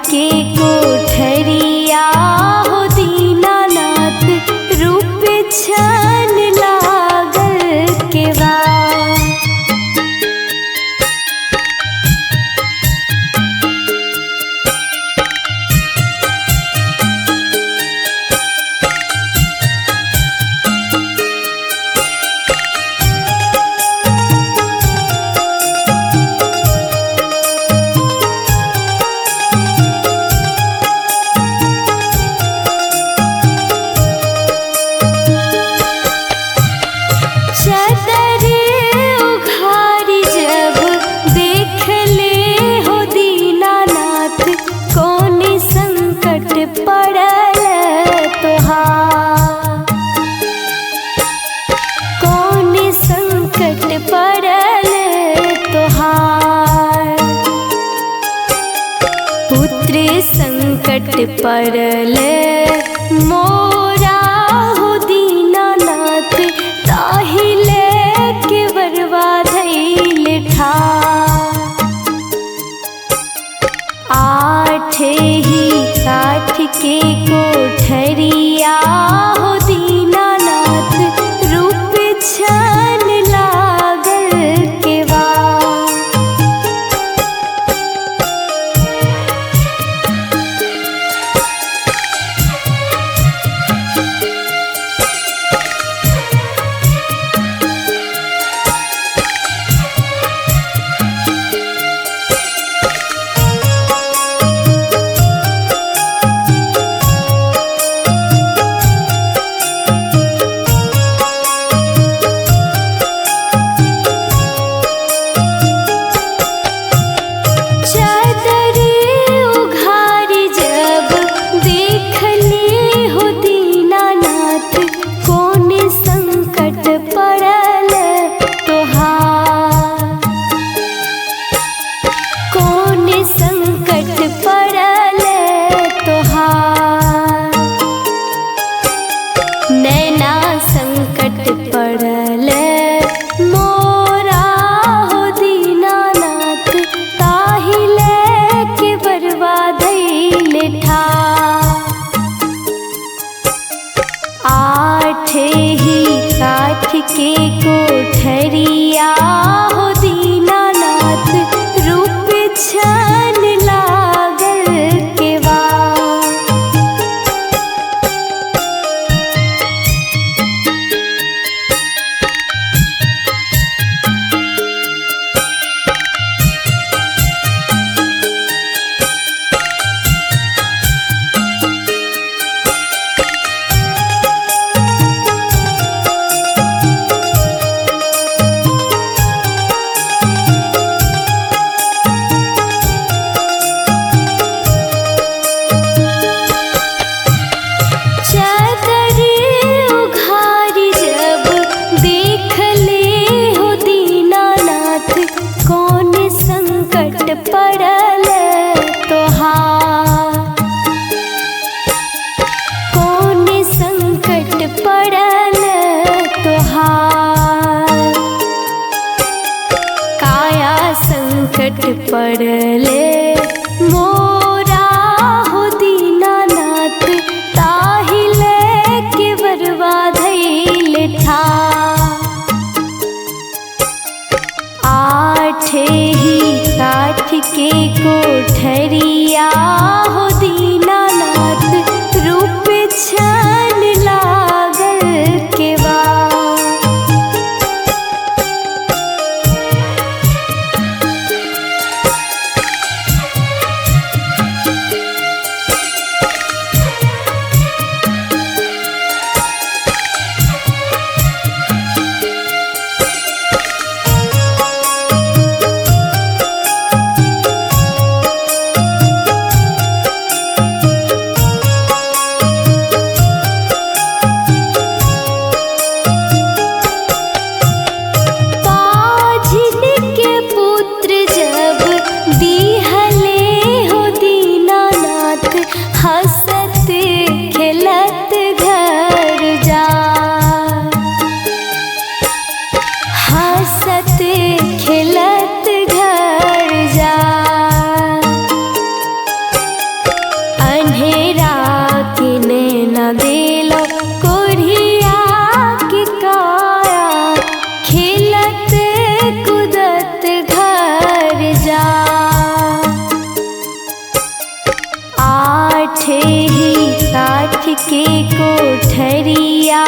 के कोठरिया हो दीनानाथ, रूप छन लागल केवा। चदर उघारी जब देख ले हो दीनानाथ, कौन संकट पड़ल तोहार, कौन संकट पड़ल तोहार। पुत्र संकट पड़ल मोरा हो दीनानाथ, ताहिले के बरवा धैल ठार। आठ ही काठ के कोठरिया हो दीनानाथ, रूप छन लागल केवा। चदर उघारी जब देख ले हो दीनानाथ, कौन संकट पड़ल तोहार, कौन संकट पड़ल तोहार। नैना संकट पड़ल मोरा हो दीनानाथ, ताहिले के बरवा धैल ठार। आठ ही काठ के कोठरिया हो दीनानाथ, रूप छन लागल केवा। के कोठरिया